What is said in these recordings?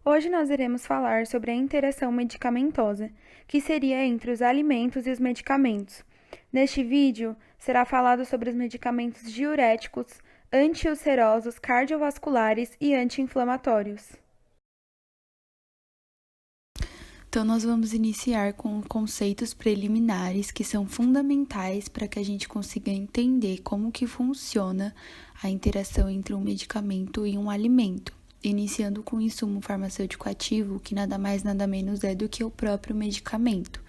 Hoje nós iremos falar sobre a interação medicamentosa, que seria entre os alimentos e os medicamentos. Neste vídeo, será falado sobre os medicamentos diuréticos, antiulcerosos, cardiovasculares e anti-inflamatórios. Então, nós vamos iniciar com conceitos preliminares que são fundamentais para que a gente consiga entender como que funciona a interação entre um medicamento e um alimento, iniciando com o insumo farmacêutico ativo, que nada mais nada menos é do que o próprio medicamento.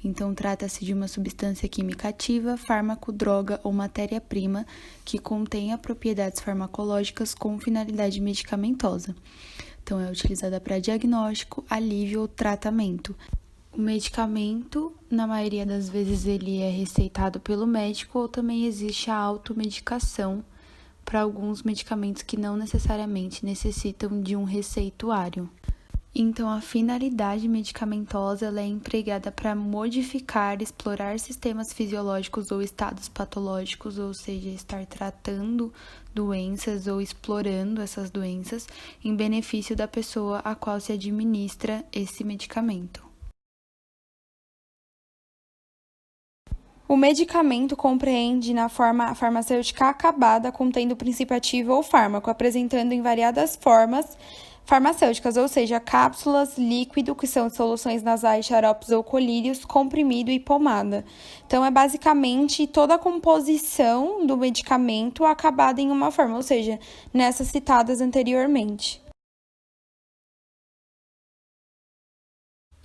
Então, trata-se de uma substância química ativa, fármaco, droga ou matéria-prima que contenha propriedades farmacológicas com finalidade medicamentosa. Então, é utilizada para diagnóstico, alívio ou tratamento. O medicamento, na maioria das vezes, ele é receitado pelo médico ou também existe a automedicação para alguns medicamentos que não necessariamente necessitam de um receituário. Então, a finalidade medicamentosa ela é empregada para modificar, explorar sistemas fisiológicos ou estados patológicos, ou seja, estar tratando doenças ou explorando essas doenças em benefício da pessoa a qual se administra esse medicamento. O medicamento compreende na forma farmacêutica acabada, contendo o princípio ativo ou fármaco, apresentando em variadas formas farmacêuticas, ou seja, cápsulas, líquido, que são soluções nasais, xaropes ou colírios, comprimido e pomada. Então, é basicamente toda a composição do medicamento acabada em uma forma, ou seja, nessas citadas anteriormente.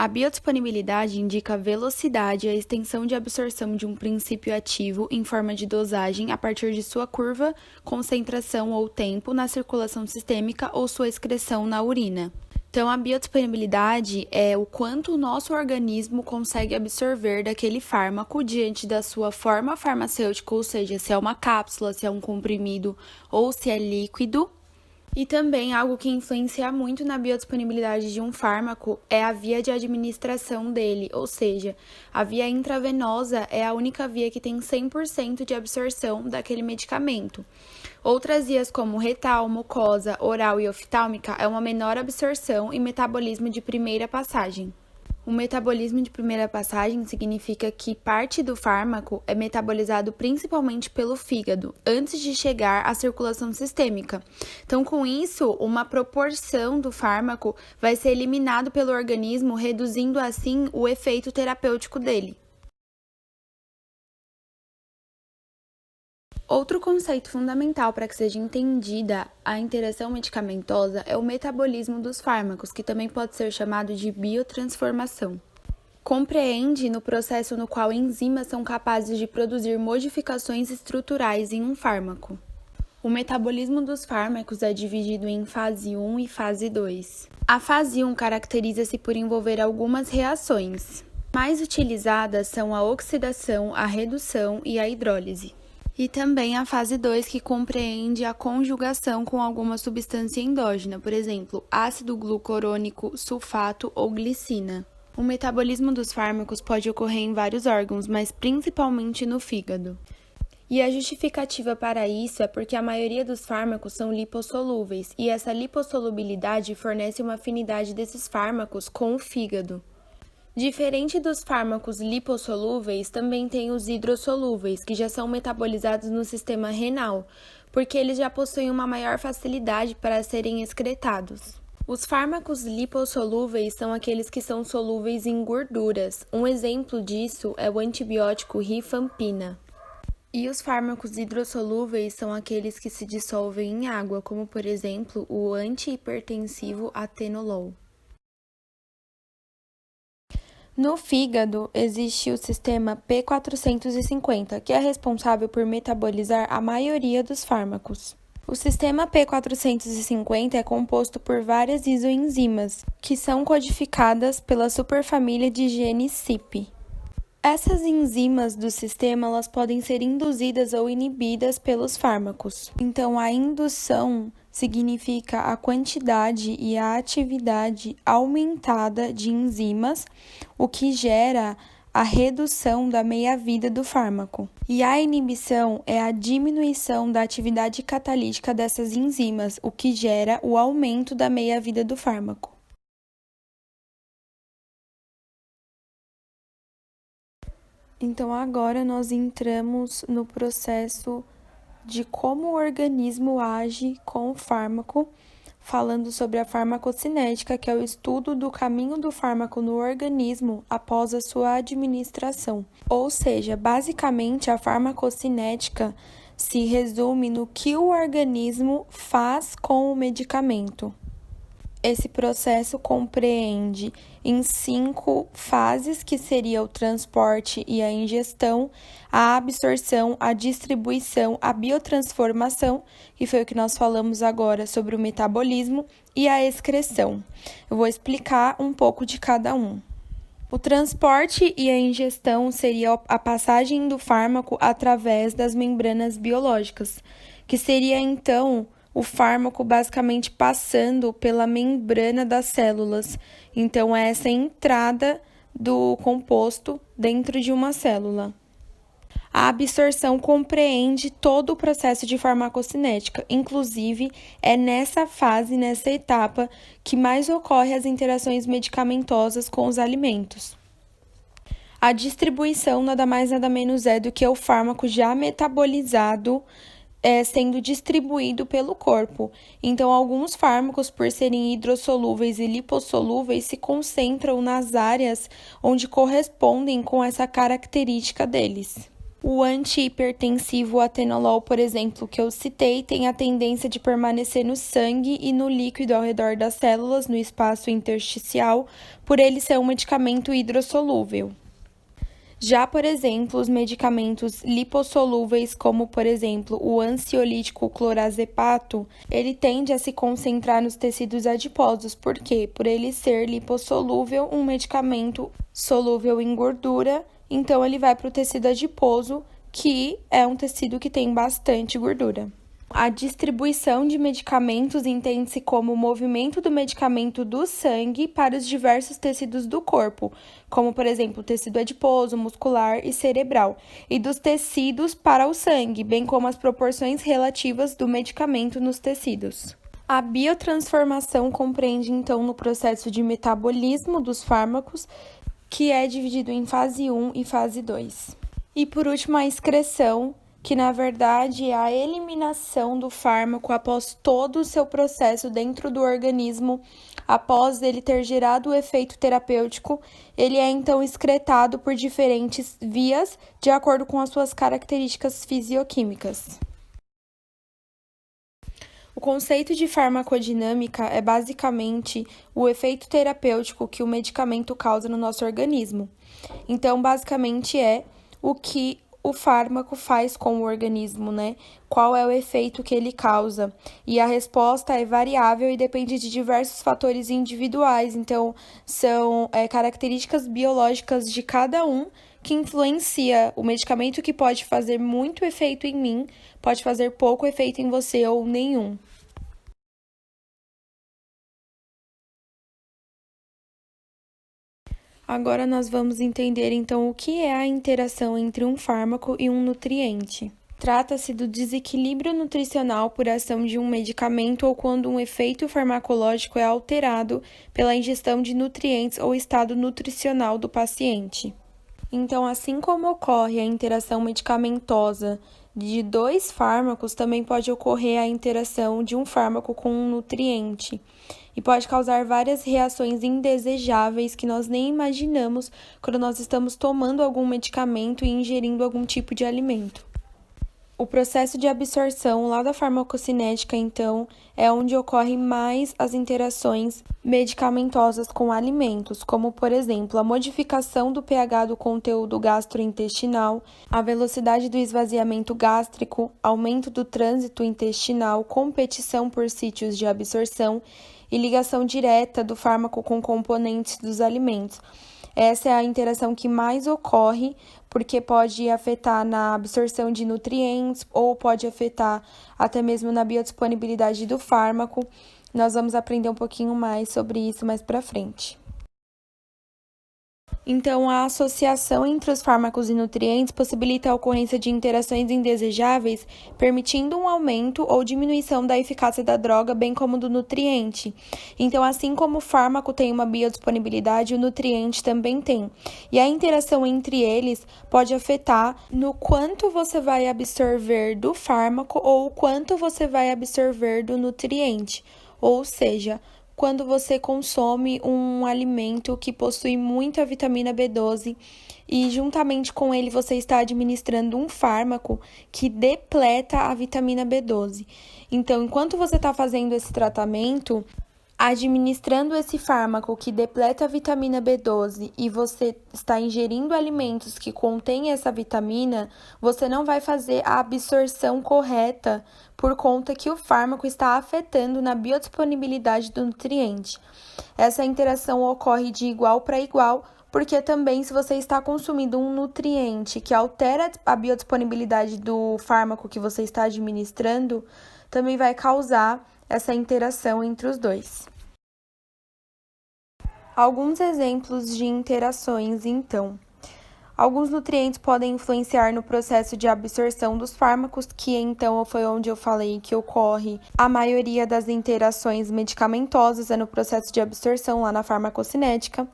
A biodisponibilidade indica a velocidade e a extensão de absorção de um princípio ativo em forma de dosagem a partir de sua curva, concentração ou tempo na circulação sistêmica ou sua excreção na urina. Então, a biodisponibilidade é o quanto o nosso organismo consegue absorver daquele fármaco diante da sua forma farmacêutica, ou seja, se é uma cápsula, se é um comprimido ou se é líquido. E também algo que influencia muito na biodisponibilidade de um fármaco é a via de administração dele, ou seja, a via intravenosa é a única via que tem 100% de absorção daquele medicamento. Outras vias como retal, mucosa, oral e oftálmica é uma menor absorção e metabolismo de primeira passagem. O metabolismo de primeira passagem significa que parte do fármaco é metabolizado principalmente pelo fígado, antes de chegar à circulação sistêmica. Então, com isso, uma proporção do fármaco vai ser eliminado pelo organismo, reduzindo assim o efeito terapêutico dele. Outro conceito fundamental para que seja entendida a interação medicamentosa é o metabolismo dos fármacos, que também pode ser chamado de biotransformação. Compreende no processo no qual enzimas são capazes de produzir modificações estruturais em um fármaco. O metabolismo dos fármacos é dividido em fase 1 e fase 2. A fase 1 caracteriza-se por envolver algumas reações. Mais utilizadas são a oxidação, a redução e a hidrólise. E também a fase 2, que compreende a conjugação com alguma substância endógena, por exemplo, ácido glucurônico, sulfato ou glicina. O metabolismo dos fármacos pode ocorrer em vários órgãos, mas principalmente no fígado. E a justificativa para isso é porque a maioria dos fármacos são lipossolúveis, e essa lipossolubilidade fornece uma afinidade desses fármacos com o fígado. Diferente dos fármacos lipossolúveis, também tem os hidrossolúveis, que já são metabolizados no sistema renal, porque eles já possuem uma maior facilidade para serem excretados. Os fármacos lipossolúveis são aqueles que são solúveis em gorduras. Um exemplo disso é o antibiótico rifampina. E os fármacos hidrossolúveis são aqueles que se dissolvem em água, como por exemplo o antihipertensivo atenolol. No fígado, existe o sistema P450, que é responsável por metabolizar a maioria dos fármacos. O sistema P450 é composto por várias isoenzimas, que são codificadas pela superfamília de genes CYP. Essas enzimas do sistema elas podem ser induzidas ou inibidas pelos fármacos. Então, a indução significa a quantidade e a atividade aumentada de enzimas, o que gera a redução da meia-vida do fármaco. E a inibição é a diminuição da atividade catalítica dessas enzimas, o que gera o aumento da meia-vida do fármaco. Então, agora nós entramos no processo de como o organismo age com o fármaco, falando sobre a farmacocinética, que é o estudo do caminho do fármaco no organismo após a sua administração. Ou seja, basicamente a farmacocinética se resume no que o organismo faz com o medicamento. Esse processo compreende em 5 fases, que seria o transporte e a ingestão, a absorção, a distribuição, a biotransformação, que foi o que nós falamos agora sobre o metabolismo, e a excreção. Eu vou explicar um pouco de cada um. O transporte e a ingestão seria a passagem do fármaco através das membranas biológicas, que seria então o fármaco basicamente passando pela membrana das células. Então, é essa entrada do composto dentro de uma célula. A absorção compreende todo o processo de farmacocinética, inclusive é nessa fase, nessa etapa, que mais ocorrem as interações medicamentosas com os alimentos. A distribuição nada mais nada menos é do que o fármaco já metabolizado sendo distribuído pelo corpo. Então, alguns fármacos, por serem hidrossolúveis e lipossolúveis, se concentram nas áreas onde correspondem com essa característica deles. O antihipertensivo atenolol, por exemplo, que eu citei, tem a tendência de permanecer no sangue e no líquido ao redor das células, no espaço intersticial, por ele ser um medicamento hidrossolúvel. Já, por exemplo, os medicamentos lipossolúveis, como, por exemplo, o ansiolítico clorazepato, ele tende a se concentrar nos tecidos adiposos. Por quê? Por ele ser lipossolúvel, um medicamento solúvel em gordura, então ele vai para o tecido adiposo, que é um tecido que tem bastante gordura. A distribuição de medicamentos entende-se como o movimento do medicamento do sangue para os diversos tecidos do corpo, como, por exemplo, o tecido adiposo, muscular e cerebral, e dos tecidos para o sangue, bem como as proporções relativas do medicamento nos tecidos. A biotransformação compreende, então, no processo de metabolismo dos fármacos, que é dividido em fase 1 e fase 2. E, por último, a excreção, que na verdade é a eliminação do fármaco após todo o seu processo dentro do organismo, após ele ter gerado o efeito terapêutico, ele é então excretado por diferentes vias de acordo com as suas características fisioquímicas. O conceito de farmacodinâmica é basicamente o efeito terapêutico que o medicamento causa no nosso organismo. Então, basicamente é o que o fármaco faz com o organismo, né? Qual é o efeito que ele causa? E a resposta é variável e depende de diversos fatores individuais. Então, são características biológicas de cada um que influencia o medicamento, que pode fazer muito efeito em mim, pode fazer pouco efeito em você ou nenhum. Agora nós vamos entender então o que é a interação entre um fármaco e um nutriente. Trata-se do desequilíbrio nutricional por ação de um medicamento ou quando um efeito farmacológico é alterado pela ingestão de nutrientes ou estado nutricional do paciente. Então, assim como ocorre a interação medicamentosa de 2 fármacos, também pode ocorrer a interação de um fármaco com um nutriente e pode causar várias reações indesejáveis que nós nem imaginamos quando nós estamos tomando algum medicamento e ingerindo algum tipo de alimento. O processo de absorção lá da farmacocinética, então, é onde ocorrem mais as interações medicamentosas com alimentos, como, por exemplo, a modificação do pH do conteúdo gastrointestinal, a velocidade do esvaziamento gástrico, aumento do trânsito intestinal, competição por sítios de absorção e ligação direta do fármaco com componentes dos alimentos. Essa é a interação que mais ocorre, porque pode afetar na absorção de nutrientes ou pode afetar até mesmo na biodisponibilidade do fármaco. Nós vamos aprender um pouquinho mais sobre isso mais para frente. Então, a associação entre os fármacos e nutrientes possibilita a ocorrência de interações indesejáveis, permitindo um aumento ou diminuição da eficácia da droga, bem como do nutriente. Então, assim como o fármaco tem uma biodisponibilidade, o nutriente também tem. E a interação entre eles pode afetar no quanto você vai absorver do fármaco ou o quanto você vai absorver do nutriente. Ou seja, quando você consome um alimento que possui muita vitamina B12 e juntamente com ele você está administrando um fármaco que depleta a vitamina B12. Então, enquanto você está fazendo esse tratamento, administrando esse fármaco que depleta a vitamina B12 e você está ingerindo alimentos que contêm essa vitamina, você não vai fazer a absorção correta por conta que o fármaco está afetando na biodisponibilidade do nutriente. Essa interação ocorre de igual para igual, porque também se você está consumindo um nutriente que altera a biodisponibilidade do fármaco que você está administrando, também vai causar essa interação entre os dois. Alguns exemplos de interações, então. Alguns nutrientes podem influenciar no processo de absorção dos fármacos, que então foi onde eu falei que ocorre a maioria das interações medicamentosas, no processo de absorção lá na farmacocinética.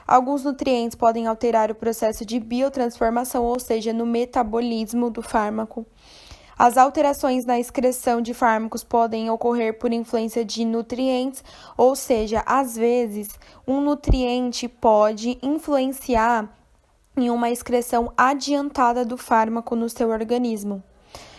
Alguns nutrientes podem alterar o processo de biotransformação, ou seja, no metabolismo do fármaco. As alterações na excreção de fármacos podem ocorrer por influência de nutrientes, ou seja, às vezes, um nutriente pode influenciar em uma excreção adiantada do fármaco no seu organismo.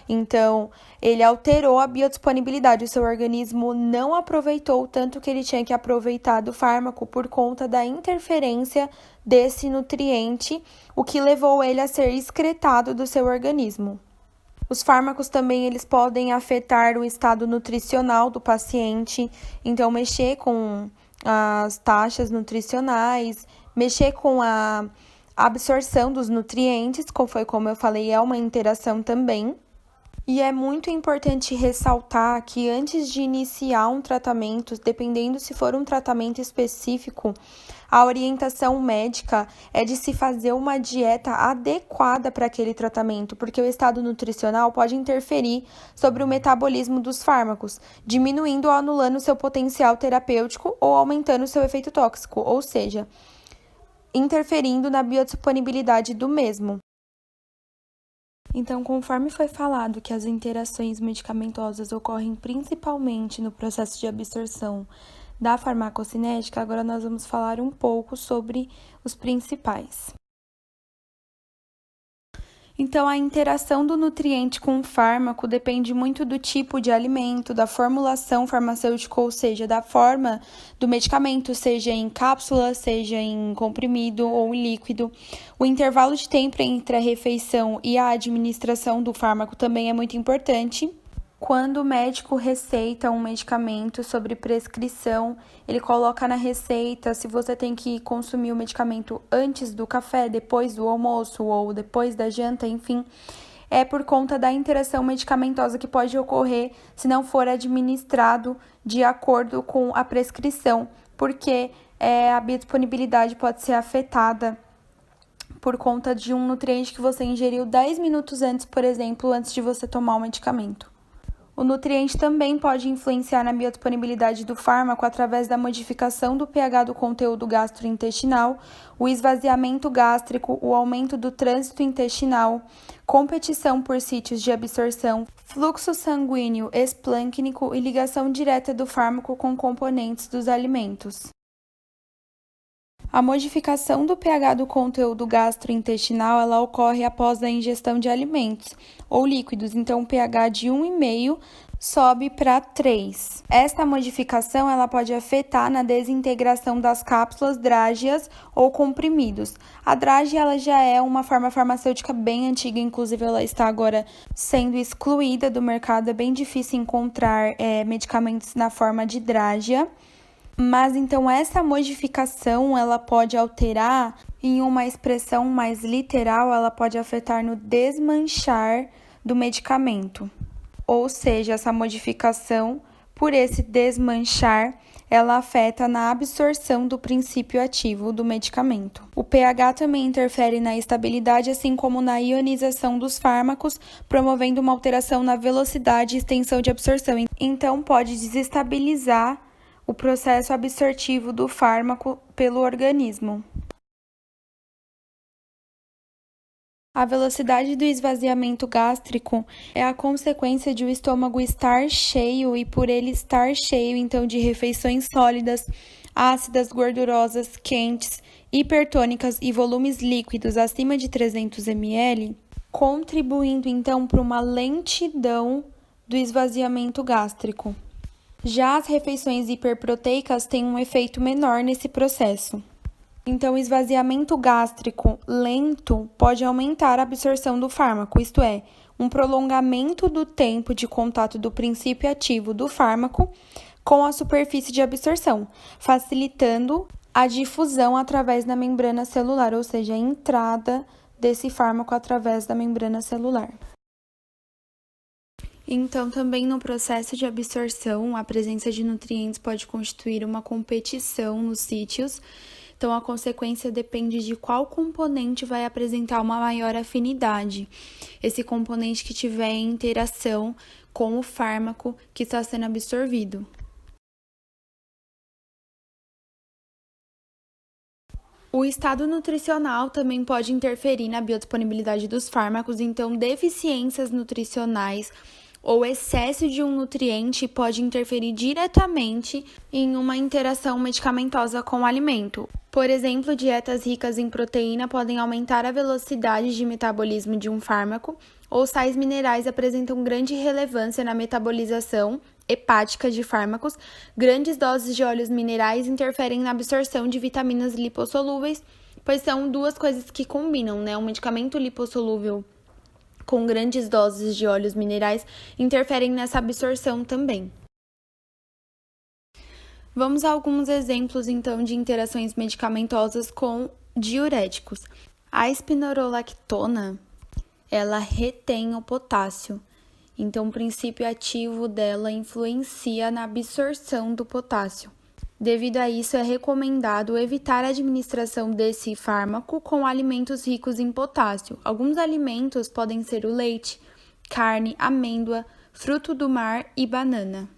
Então, ele alterou a biodisponibilidade, o seu organismo não aproveitou o tanto que ele tinha que aproveitar do fármaco por conta da interferência desse nutriente, o que levou ele a ser excretado do seu organismo. Os fármacos também eles podem afetar o estado nutricional do paciente, então mexer com as taxas nutricionais, mexer com a absorção dos nutrientes, como eu falei, é uma interação também. E é muito importante ressaltar que antes de iniciar um tratamento, dependendo se for um tratamento específico, a orientação médica é de se fazer uma dieta adequada para aquele tratamento, porque o estado nutricional pode interferir sobre o metabolismo dos fármacos, diminuindo ou anulando seu potencial terapêutico ou aumentando seu efeito tóxico, ou seja, interferindo na biodisponibilidade do mesmo. Então, conforme foi falado que as interações medicamentosas ocorrem principalmente no processo de absorção da farmacocinética, agora nós vamos falar um pouco sobre os principais. Então, a interação do nutriente com o fármaco depende muito do tipo de alimento, da formulação farmacêutica, ou seja, da forma do medicamento, seja em cápsula, seja em comprimido ou em líquido. O intervalo de tempo entre a refeição e a administração do fármaco também é muito importante. Quando o médico receita um medicamento sobre prescrição, ele coloca na receita se você tem que consumir o medicamento antes do café, depois do almoço ou depois da janta, enfim. É por conta da interação medicamentosa que pode ocorrer se não for administrado de acordo com a prescrição, porque a biodisponibilidade pode ser afetada por conta de um nutriente que você ingeriu 10 minutos antes, por exemplo, antes de você tomar o medicamento. O nutriente também pode influenciar na biodisponibilidade do fármaco através da modificação do pH do conteúdo gastrointestinal, o esvaziamento gástrico, o aumento do trânsito intestinal, competição por sítios de absorção, fluxo sanguíneo esplâncnico e ligação direta do fármaco com componentes dos alimentos. A modificação do pH do conteúdo gastrointestinal ela ocorre após a ingestão de alimentos ou líquidos, então o pH de 1,5 sobe para 3. Esta modificação ela pode afetar na desintegração das cápsulas drágeas ou comprimidos. A drágea ela já é uma forma farmacêutica bem antiga, inclusive ela está agora sendo excluída do mercado, é bem difícil encontrar medicamentos na forma de drágea. Mas então essa modificação ela pode alterar em uma expressão mais literal, ela pode afetar no desmanchar do medicamento. Ou seja, essa modificação Por esse desmanchar, ela afeta na absorção do princípio ativo do medicamento. O pH também interfere na estabilidade, assim como na ionização dos fármacos, promovendo uma alteração na velocidade e extensão de absorção. Então, pode desestabilizar o processo absortivo do fármaco pelo organismo. A velocidade do esvaziamento gástrico é a consequência de o estômago estar cheio e, por ele estar cheio, então, de refeições sólidas, ácidas, gordurosas, quentes, hipertônicas e volumes líquidos acima de 300 ml, contribuindo, então, para uma lentidão do esvaziamento gástrico. Já as refeições hiperproteicas têm um efeito menor nesse processo. Então, o esvaziamento gástrico lento pode aumentar a absorção do fármaco, isto é, um prolongamento do tempo de contato do princípio ativo do fármaco com a superfície de absorção, facilitando a difusão através da membrana celular, ou seja, a entrada desse fármaco através da membrana celular. Então, também no processo de absorção, a presença de nutrientes pode constituir uma competição nos sítios. Então, a consequência depende de qual componente vai apresentar uma maior afinidade. Esse componente que tiver interação com o fármaco que está sendo absorvido. O estado nutricional também pode interferir na biodisponibilidade dos fármacos, então deficiências nutricionais ou excesso de um nutriente pode interferir diretamente em uma interação medicamentosa com o alimento. Por exemplo, dietas ricas em proteína podem aumentar a velocidade de metabolismo de um fármaco, ou sais minerais apresentam grande relevância na metabolização hepática de fármacos. Grandes doses de óleos minerais interferem na absorção de vitaminas lipossolúveis, pois são duas coisas que combinam, né? Um medicamento lipossolúvel com grandes doses de óleos minerais interferem nessa absorção também. Vamos a alguns exemplos, então, de interações medicamentosas com diuréticos. A espironolactona, ela retém o potássio. Então, o princípio ativo dela influencia na absorção do potássio. Devido a isso, é recomendado evitar a administração desse fármaco com alimentos ricos em potássio. Alguns alimentos podem ser o leite, carne, amêndoa, fruto do mar e banana.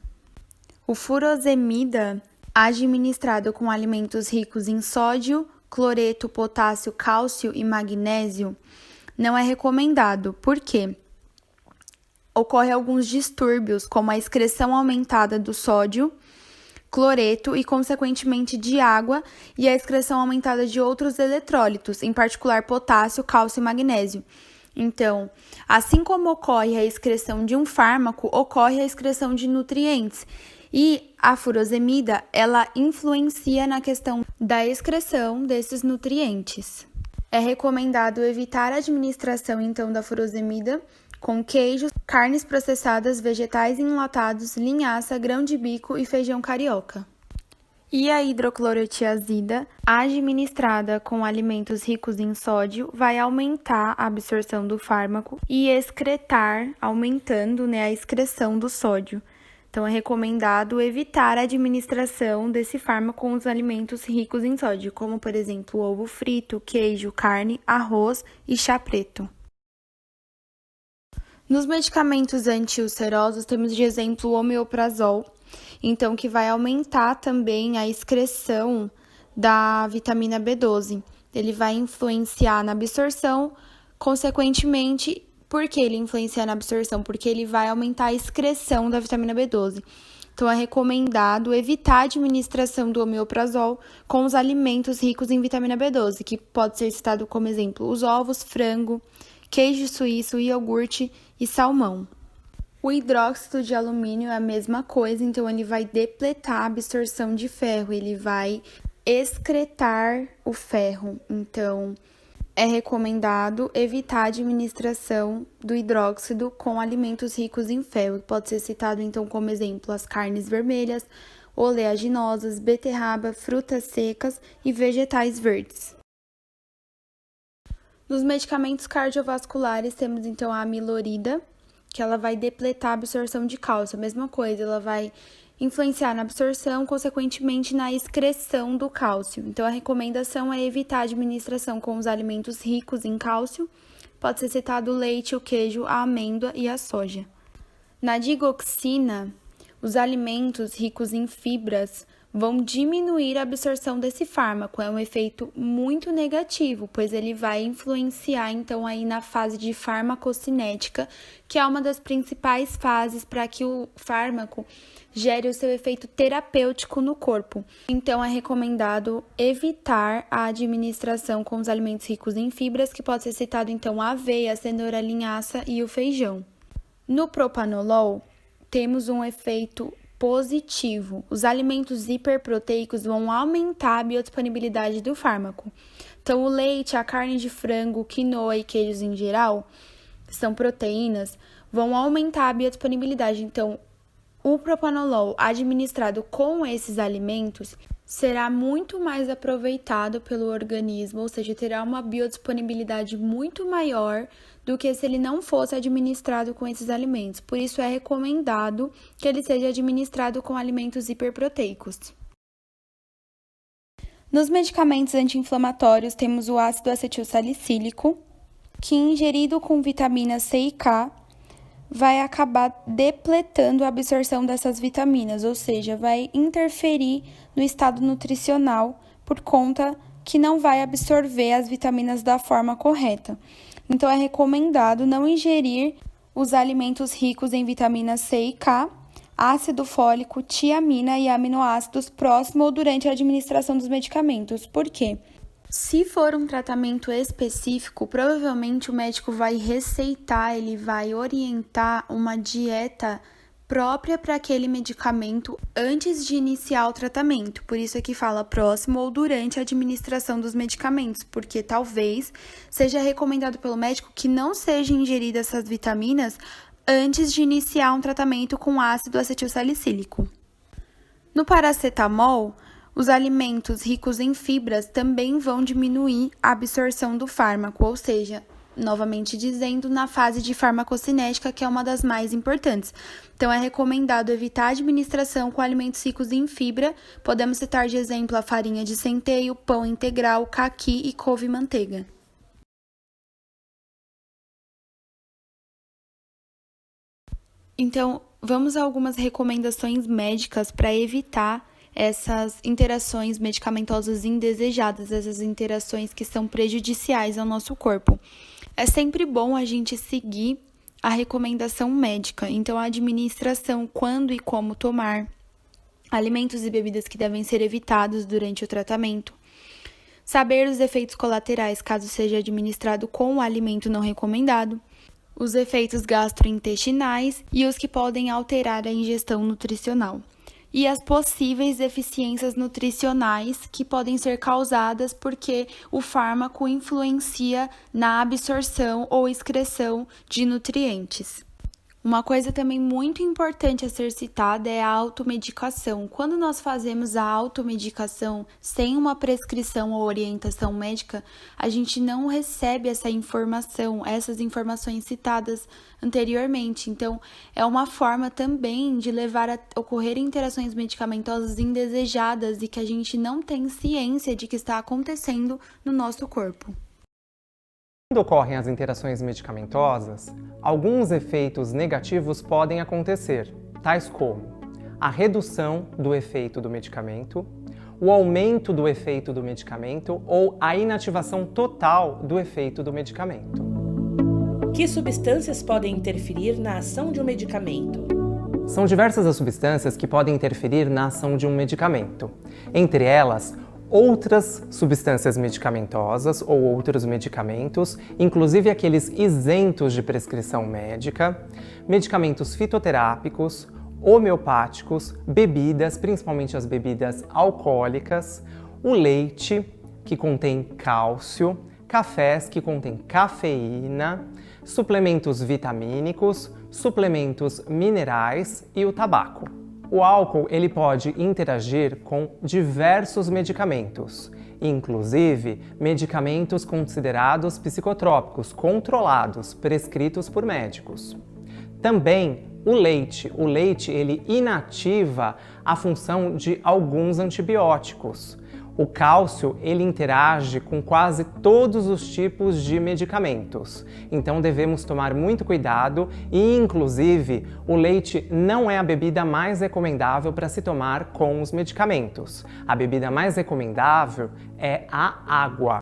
O furosemida, administrado com alimentos ricos em sódio, cloreto, potássio, cálcio e magnésio, não é recomendado. Por quê? Ocorre alguns distúrbios, como a excreção aumentada do sódio, cloreto e, consequentemente, de água, e a excreção aumentada de outros eletrólitos, em particular potássio, cálcio e magnésio. Então, assim como ocorre a excreção de um fármaco, ocorre a excreção de nutrientes. E a furosemida, ela influencia na questão da excreção desses nutrientes. É recomendado evitar a administração, então, da furosemida com queijos, carnes processadas, vegetais enlatados, linhaça, grão de bico e feijão carioca. E a hidroclorotiazida, administrada com alimentos ricos em sódio, vai aumentar a absorção do fármaco e excretar, aumentando, a excreção do sódio. Então, é recomendado evitar a administração desse fármaco com os alimentos ricos em sódio, como, por exemplo, ovo frito, queijo, carne, arroz e chá preto. Nos medicamentos antiulcerosos, temos de exemplo o omeprazol, então, que vai aumentar também a excreção da vitamina B12. Ele vai influenciar na absorção, consequentemente, por que ele influencia na absorção? Porque ele vai aumentar a excreção da vitamina B12. Então, é recomendado evitar a administração do omeprazol com os alimentos ricos em vitamina B12, que pode ser citado como exemplo os ovos, frango, queijo suíço, iogurte e salmão. O hidróxido de alumínio é a mesma coisa, então ele vai depletar a absorção de ferro, ele vai excretar o ferro. Então, é recomendado evitar a administração do hidróxido com alimentos ricos em ferro. Pode ser citado, então, como exemplo, as carnes vermelhas, oleaginosas, beterraba, frutas secas e vegetais verdes. Nos medicamentos cardiovasculares, temos então a amilorida, que ela vai depletar a absorção de cálcio. A mesma coisa, ela vai influenciar na absorção, consequentemente na excreção do cálcio. Então, a recomendação é evitar a administração com os alimentos ricos em cálcio. Pode ser citado o leite, o queijo, a amêndoa e a soja. Na digoxina, os alimentos ricos em fibras vão diminuir a absorção desse fármaco. É um efeito muito negativo, pois ele vai influenciar, então, aí na fase de farmacocinética, que é uma das principais fases para que o fármaco gere o seu efeito terapêutico no corpo. Então, é recomendado evitar a administração com os alimentos ricos em fibras, que pode ser citado, então, a aveia, a cenoura, a linhaça e o feijão. No propanolol, temos um efeito positivo. Os alimentos hiperproteicos vão aumentar a biodisponibilidade do fármaco. Então, o leite, a carne de frango, quinoa e queijos em geral, que são proteínas, vão aumentar a biodisponibilidade. Então, o propanolol administrado com esses alimentos será muito mais aproveitado pelo organismo, ou seja, terá uma biodisponibilidade muito maior do que se ele não fosse administrado com esses alimentos. Por isso, é recomendado que ele seja administrado com alimentos hiperproteicos. Nos medicamentos anti-inflamatórios, temos o ácido acetilsalicílico, que ingerido com vitaminas C e K, vai acabar depletando a absorção dessas vitaminas, ou seja, vai interferir no estado nutricional por conta que não vai absorver as vitaminas da forma correta. Então, é recomendado não ingerir os alimentos ricos em vitaminas C e K, ácido fólico, tiamina e aminoácidos próximo ou durante a administração dos medicamentos. Por quê? Se for um tratamento específico, provavelmente o médico vai receitar, ele vai orientar uma dieta própria para aquele medicamento antes de iniciar o tratamento. Por isso é que fala próximo ou durante a administração dos medicamentos, porque talvez seja recomendado pelo médico que não sejam ingeridas essas vitaminas antes de iniciar um tratamento com ácido acetilsalicílico. No paracetamol, os alimentos ricos em fibras também vão diminuir a absorção do fármaco, ou seja, novamente dizendo, na fase de farmacocinética, que é uma das mais importantes. Então, é recomendado evitar a administração com alimentos ricos em fibra. Podemos citar de exemplo a farinha de centeio, pão integral, caqui e couve-manteiga. Então, vamos a algumas recomendações médicas para evitar essas interações medicamentosas indesejadas, essas interações que são prejudiciais ao nosso corpo. É sempre bom a gente seguir a recomendação médica, então a administração, quando e como tomar, alimentos e bebidas que devem ser evitados durante o tratamento, saber os efeitos colaterais caso seja administrado com o alimento não recomendado, os efeitos gastrointestinais e os que podem alterar a ingestão nutricional, e as possíveis deficiências nutricionais que podem ser causadas porque o fármaco influencia na absorção ou excreção de nutrientes. Uma coisa também muito importante a ser citada é a automedicação. Quando nós fazemos a automedicação sem uma prescrição ou orientação médica, a gente não recebe essas informações citadas anteriormente. Então, é uma forma também de levar a ocorrer interações medicamentosas indesejadas e que a gente não tem ciência de que está acontecendo no nosso corpo. Quando ocorrem as interações medicamentosas, alguns efeitos negativos podem acontecer, tais como a redução do efeito do medicamento, o aumento do efeito do medicamento ou a inativação total do efeito do medicamento. Que substâncias podem interferir na ação de um medicamento? São diversas as substâncias que podem interferir na ação de um medicamento. Entre elas, outras substâncias medicamentosas ou outros medicamentos, inclusive aqueles isentos de prescrição médica, medicamentos fitoterápicos, homeopáticos, bebidas, principalmente as bebidas alcoólicas, o leite, que contém cálcio, cafés que contêm cafeína, suplementos vitamínicos, suplementos minerais e o tabaco. O álcool ele pode interagir com diversos medicamentos, inclusive medicamentos considerados psicotrópicos, controlados, prescritos por médicos. Também o leite. O leite, ele inativa a função de alguns antibióticos. O cálcio, ele interage com quase todos os tipos de medicamentos. Então devemos tomar muito cuidado e, inclusive, o leite não é a bebida mais recomendável para se tomar com os medicamentos. A bebida mais recomendável é a água.